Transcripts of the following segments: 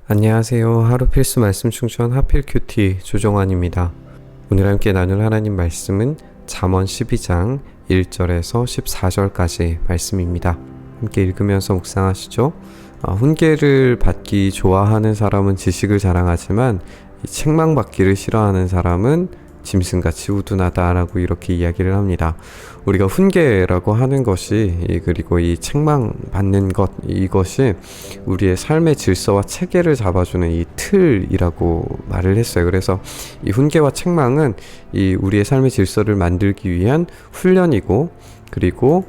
안녕하세요. 하루 필수 말씀 충전 하필 큐티 조정환입니다. 오늘 함께 나눌 하나님 말씀은 잠언 12장 1절에서 14절까지 말씀입니다. 함께 읽으면서 묵상하시죠. 훈계를 받기 좋아하는 사람은 지식을 자랑하지만 책망받기를 싫어하는 사람은 짐승같이 우둔하다라고 이렇게 이야기를 합니다. 우리가 훈계라고 하는 것이 그리고 이 책망받는 것, 이것이 우리의 삶의 질서와 체계를 잡아주는 이 틀이라고 말을 했어요. 그래서 이 훈계와 책망은 이 우리의 삶의 질서를 만들기 위한 훈련이고, 그리고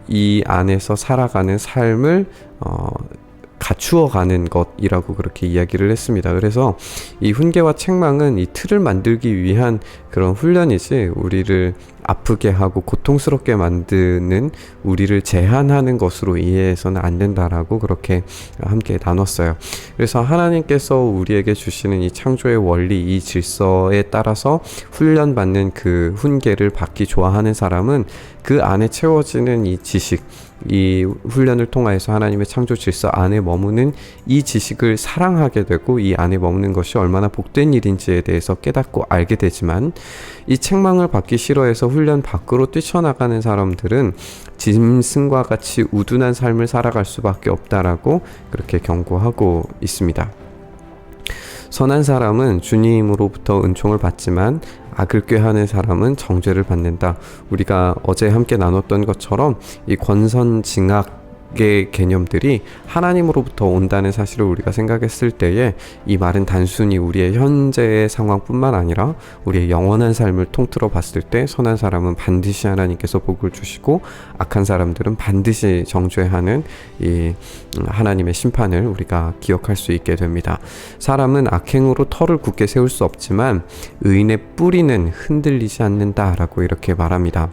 이 안에서 살아가는 삶을 갖추어가는 것이라고 그렇게 이야기를 했습니다. 그래서 이 훈계와 책망은 이 틀을 만들기 위한 그런 훈련이지, 우리를 아프게 하고 고통스럽게 만드는, 우리를 제한하는 것으로 이해해서는 안 된다라고 그렇게 함께 나눴어요. 그래서 하나님께서 우리에게 주시는 이 창조의 원리, 이 질서에 따라서 훈련받는 그 훈계를 받기 좋아하는 사람은 그 안에 채워지는 이 지식, 이 훈련을 통하여서 하나님의 창조 질서 안에 머무는 이 지식을 사랑하게 되고, 이 안에 머무는 것이 얼마나 복된 일인지에 대해서 깨닫고 알게 되지만, 이 책망을 받기 싫어해서 훈련 밖으로 뛰쳐나가는 사람들은 짐승과 같이 우둔한 삶을 살아갈 수밖에 없다라고 그렇게 경고하고 있습니다. 선한 사람은 주님으로부터 은총을 받지만 악을 꾀하는 사람은 정죄를 받는다. 우리가 어제 함께 나눴던 것처럼 이 권선징악의 개념들이 하나님으로부터 온다는 사실을 우리가 생각했을 때에, 이 말은 단순히 우리의 현재의 상황뿐만 아니라 우리의 영원한 삶을 통틀어 봤을 때 선한 사람은 반드시 하나님께서 복을 주시고 악한 사람들은 반드시 정죄하는 이 하나님의 심판을 우리가 기억할 수 있게 됩니다. 사람은 악행으로 터를 굳게 세울 수 없지만 의인의 뿌리는 흔들리지 않는다라고 이렇게 말합니다.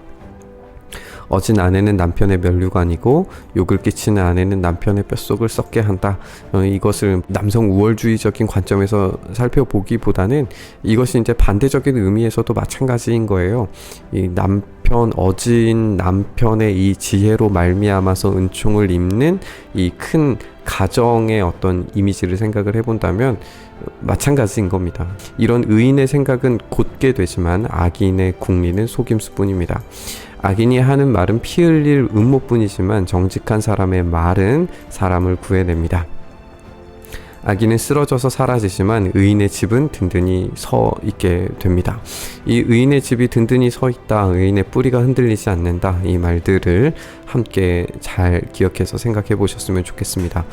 어진 아내는 남편의 면류관이고 욕을 끼치는 아내는 남편의 뼛속을 썩게 한다. 이것을 남성 우월주의적인 관점에서 살펴보기보다는 이것이 이제 반대적인 의미에서도 마찬가지인 거예요. 이 어진 남편의 이 지혜로 말미암아서 은총을 입는 이 큰 가정의 어떤 이미지를 생각을 해본다면 마찬가지인 겁니다. 이런 의인의 생각은 곧게 되지만 악인의 궁리는 속임수뿐입니다. 악인이 하는 말은 피 흘릴 음모뿐이지만 정직한 사람의 말은 사람을 구해냅니다. 악인은 쓰러져서 사라지지만 의인의 집은 든든히 서 있게 됩니다. 이 의인의 집이 든든히 서 있다, 의인의 뿌리가 흔들리지 않는다, 이 말들을 함께 잘 기억해서 생각해 보셨으면 좋겠습니다.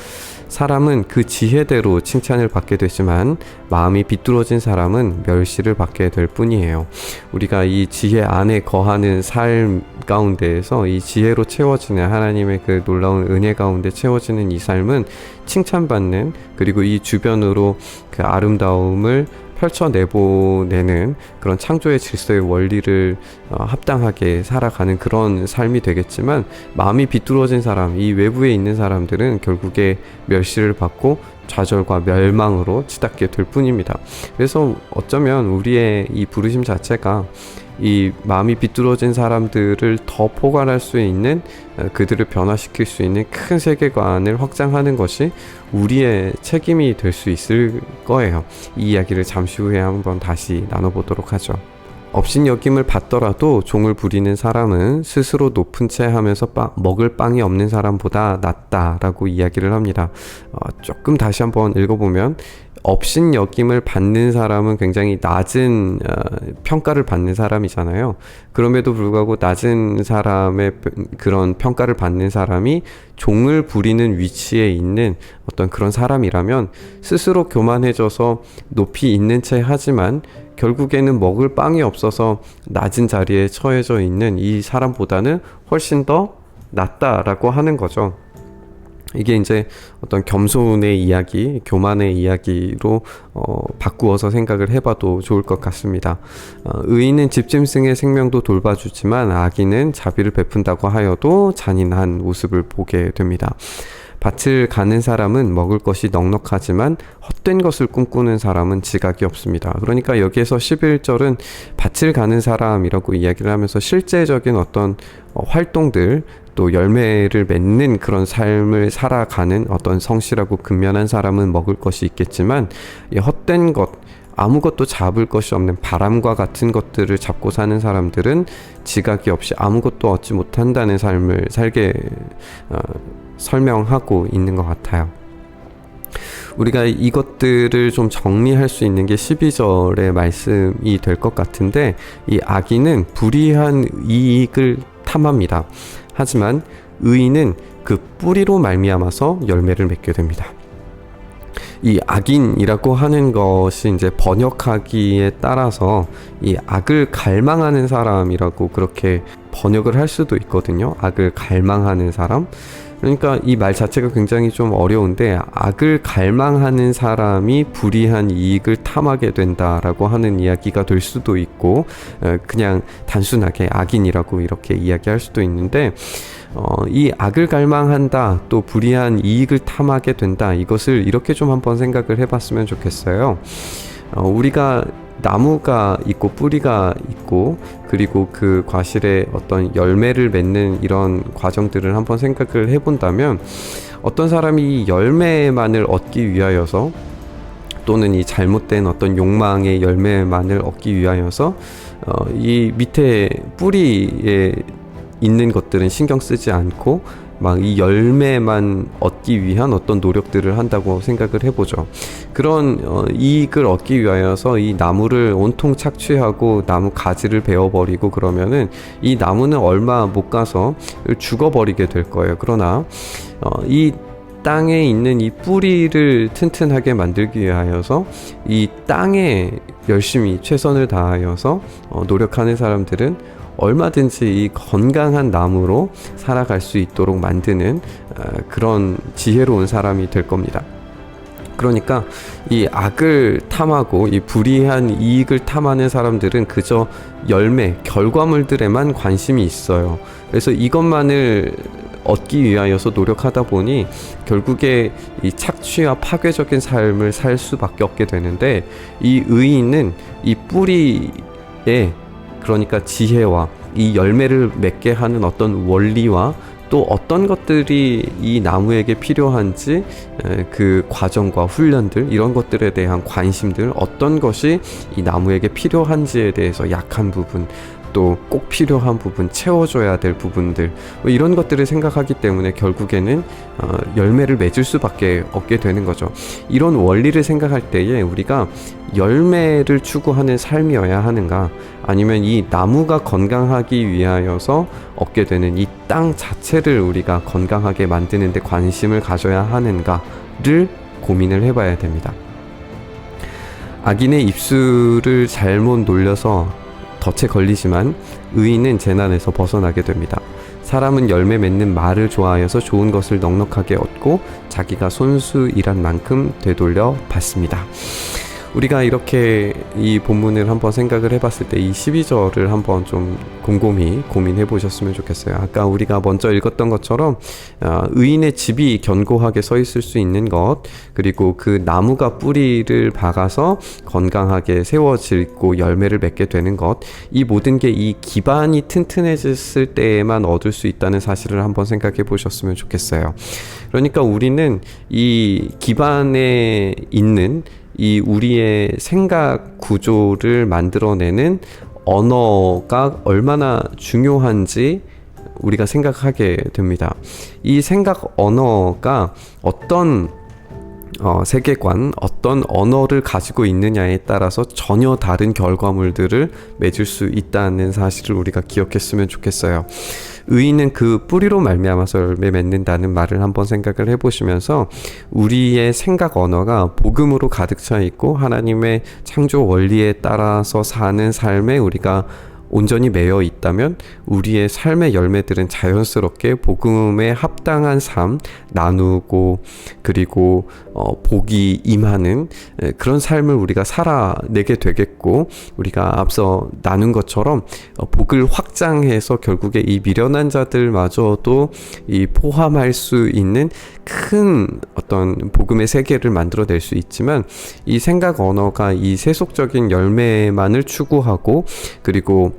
사람은 그 지혜대로 칭찬을 받게 되지만 마음이 비뚤어진 사람은 멸시를 받게 될 뿐이에요. 우리가 이 지혜 안에 거하는 삶 가운데에서 이 지혜로 채워지는 하나님의 그 놀라운 은혜 가운데 채워지는 이 삶은 칭찬받는, 그리고 이 주변으로 그 아름다움을 펼쳐내보내는 그런 창조의 질서의 원리를 합당하게 살아가는 그런 삶이 되겠지만, 마음이 비뚤어진 사람, 이 외부에 있는 사람들은 결국에 멸시를 받고 좌절과 멸망으로 치닫게 될 뿐입니다. 그래서 어쩌면 우리의 이 부르심 자체가 이 마음이 비뚤어진 사람들을 더 포괄할 수 있는, 그들을 변화시킬 수 있는 큰 세계관을 확장하는 것이 우리의 책임이 될 수 있을 거예요. 이 이야기를 잠시 후에 한번 다시 나눠보도록 하죠. 업신여김을 받더라도 종을 부리는 사람은 스스로 높은 채 하면서 먹을 빵이 없는 사람보다 낫다라고 이야기를 합니다. 조금 다시 한번 읽어보면, 업신여김을 받는 사람은 굉장히 낮은 평가를 받는 사람이잖아요. 그럼에도 불구하고 낮은 사람의 그런 평가를 받는 사람이 종을 부리는 위치에 있는 어떤 그런 사람이라면, 스스로 교만해져서 높이 있는 채 하지만 결국에는 먹을 빵이 없어서 낮은 자리에 처해져 있는 이 사람보다는 훨씬 더 낫다라고 하는 거죠. 이게 이제 어떤 겸손의 이야기, 교만의 이야기로 바꾸어서 생각을 해봐도 좋을 것 같습니다. 의인은 집짐승의 생명도 돌봐주지만 악인은 자비를 베푼다고 하여도 잔인한 모습을 보게 됩니다. 밭을 가는 사람은 먹을 것이 넉넉하지만 헛된 것을 꿈꾸는 사람은 지각이 없습니다. 그러니까 여기에서 11절은 밭을 가는 사람이라고 이야기를 하면서 실제적인 어떤 활동들, 또 열매를 맺는 그런 삶을 살아가는 어떤 성실하고 근면한 사람은 먹을 것이 있겠지만, 이 헛된 것, 아무것도 잡을 것이 없는 바람과 같은 것들을 잡고 사는 사람들은 지각이 없이 아무것도 얻지 못한다는 삶을 살게 설명하고 있는 것 같아요. 우리가 이것들을 좀 정리할 수 있는 게 12절의 말씀이 될 것 같은데, 이 악인은 불의한 이익을 탐합니다. 하지만 의인은 그 뿌리로 말미암아서 열매를 맺게 됩니다. 이 악인이라고 하는 것이 이제 번역하기에 따라서 이 악을 갈망하는 사람이라고 그렇게 번역을 할 수도 있거든요. 악을 갈망하는 사람. 그러니까 이 말 자체가 굉장히 좀 어려운데, 악을 갈망하는 사람이 불의한 이익을 탐하게 된다라고 하는 이야기가 될 수도 있고, 그냥 단순하게 악인이라고 이렇게 이야기할 수도 있는데, 이 악을 갈망한다, 또 불의한 이익을 탐하게 된다, 이것을 이렇게 좀 한번 생각을 해봤으면 좋겠어요. 우리가 나무가 있고 뿌리가 있고, 그리고 그 과실에 어떤 열매를 맺는 이런 과정들을 한번 생각을 해본다면, 어떤 사람이 이 열매만을 얻기 위하여서, 또는 이 잘못된 어떤 욕망의 열매만을 얻기 위하여서 이 밑에 뿌리에 있는 것들은 신경 쓰지 않고 막 이 열매만 얻기 위한 어떤 노력들을 한다고 생각을 해보죠. 그런 이익을 얻기 위하여서 이 나무를 온통 착취하고 나무 가지를 베어버리고 그러면은 이 나무는 얼마 못 가서 죽어버리게 될 거예요. 그러나 이 땅에 있는 이 뿌리를 튼튼하게 만들기 위하여서 이 땅에 열심히 최선을 다하여서 노력하는 사람들은 얼마든지 이 건강한 나무로 살아갈 수 있도록 만드는 그런 지혜로운 사람이 될 겁니다. 그러니까 이 악을 탐하고 이 불의한 이익을 탐하는 사람들은 그저 열매, 결과물들에만 관심이 있어요. 그래서 이것만을 얻기 위하여서 노력하다 보니 결국에 이 착취와 파괴적인 삶을 살 수밖에 없게 되는데, 이 의인은 이 뿌리에, 그러니까 지혜와 이 열매를 맺게 하는 어떤 원리와 또 어떤 것들이 이 나무에게 필요한지, 그 과정과 훈련들, 이런 것들에 대한 관심들, 어떤 것이 이 나무에게 필요한지에 대해서 약한 부분, 또 꼭 필요한 부분, 채워줘야 될 부분들, 이런 것들을 생각하기 때문에 결국에는 열매를 맺을 수밖에 없게 되는 거죠. 이런 원리를 생각할 때에 우리가 열매를 추구하는 삶이어야 하는가, 아니면 이 나무가 건강하기 위하여서 얻게 되는 이 땅 자체를 우리가 건강하게 만드는 데 관심을 가져야 하는가를 고민을 해봐야 됩니다. 악인의 입술을 잘못 놀려서 덫에 걸리지만 의인은 재난에서 벗어나게 됩니다. 사람은 열매 맺는 말을 좋아하여서 좋은 것을 넉넉하게 얻고 자기가 손수 일한 만큼 되돌려 받습니다. 우리가 이렇게 이 본문을 한번 생각을 해봤을 때 이 12절을 한번 좀 곰곰이 고민해 보셨으면 좋겠어요. 아까 우리가 먼저 읽었던 것처럼 의인의 집이 견고하게 서 있을 수 있는 것, 그리고 그 나무가 뿌리를 박아서 건강하게 세워지고 열매를 맺게 되는 것, 이 모든 게 이 기반이 튼튼해졌을 때에만 얻을 수 있다는 사실을 한번 생각해 보셨으면 좋겠어요. 그러니까 우리는 이 기반에 있는 이 우리의 생각 구조를 만들어내는 언어가 얼마나 중요한지 우리가 생각하게 됩니다. 이 생각 언어가 어떤 세계관, 어떤 언어를 가지고 있느냐에 따라서 전혀 다른 결과물들을 맺을 수 있다는 사실을 우리가 기억했으면 좋겠어요. 의인은 그 뿌리로 말미암아서 열매 맺는다는 말을 한번 생각을 해보시면서, 우리의 생각 언어가 복음으로 가득 차 있고 하나님의 창조 원리에 따라서 사는 삶에 우리가 온전히 매여 있다면 우리의 삶의 열매들은 자연스럽게 복음에 합당한 삶, 나누고 그리고 복이 임하는 그런 삶을 우리가 살아내게 되겠고, 우리가 앞서 나눈 것처럼 복을 확장해서 결국에 이 미련한 자들마저도 이 포함할 수 있는 큰 어떤 복음의 세계를 만들어낼 수 있지만, 이 생각 언어가 이 세속적인 열매만을 추구하고 그리고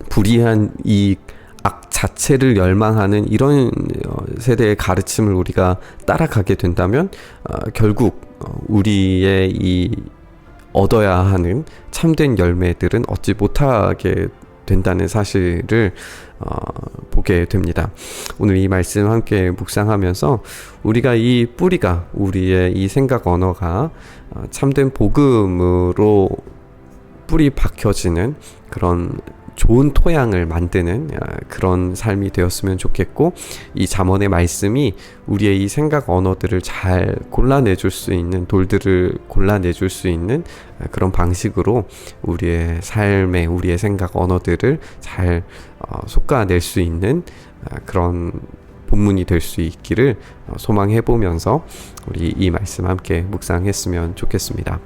불의한 이 악 자체를 열망하는 이런 세대의 가르침을 우리가 따라가게 된다면 결국 우리의 이 얻어야 하는 참된 열매들은 얻지 못하게 된다는 사실을 보게 됩니다. 오늘 이 말씀 함께 묵상하면서 우리가 이 뿌리가, 우리의 이 생각 언어가 참된 복음으로 뿌리 박혀지는 그런 좋은 토양을 만드는 그런 삶이 되었으면 좋겠고, 이 잠언의 말씀이 우리의 이 생각 언어들을 잘 골라내줄 수 있는, 돌들을 골라내줄 수 있는 그런 방식으로 우리의 삶에 우리의 생각 언어들을 잘 솎아낼 수 있는 그런 본문이 될 수 있기를 소망해 보면서 우리 이 말씀 함께 묵상했으면 좋겠습니다.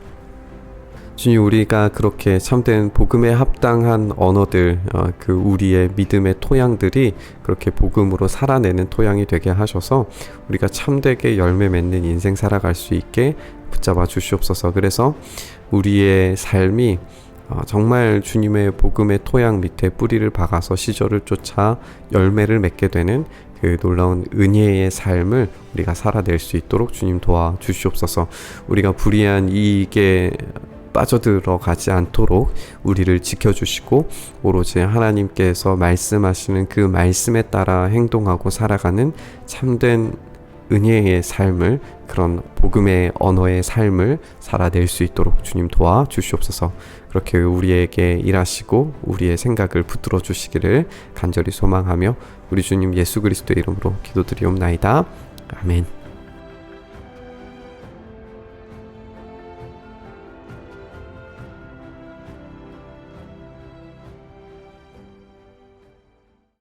주님, 우리가 그렇게 참된 복음에 합당한 언어들, 그 우리의 믿음의 토양들이 그렇게 복음으로 살아내는 토양이 되게 하셔서 우리가 참되게 열매 맺는 인생 살아갈 수 있게 붙잡아 주시옵소서. 그래서 우리의 삶이 정말 주님의 복음의 토양 밑에 뿌리를 박아서 시절을 쫓아 열매를 맺게 되는 그 놀라운 은혜의 삶을 우리가 살아낼 수 있도록 주님 도와주시옵소서. 우리가 불의한 이익에 빠져들어가지 않도록 우리를 지켜주시고, 오로지 하나님께서 말씀하시는 그 말씀에 따라 행동하고 살아가는 참된 은혜의 삶을, 그런 복음의 언어의 삶을 살아낼 수 있도록 주님 도와주시옵소서. 그렇게 우리에게 일하시고 우리의 생각을 붙들어 주시기를 간절히 소망하며 우리 주님 예수 그리스도의 이름으로 기도드리옵나이다. 아멘.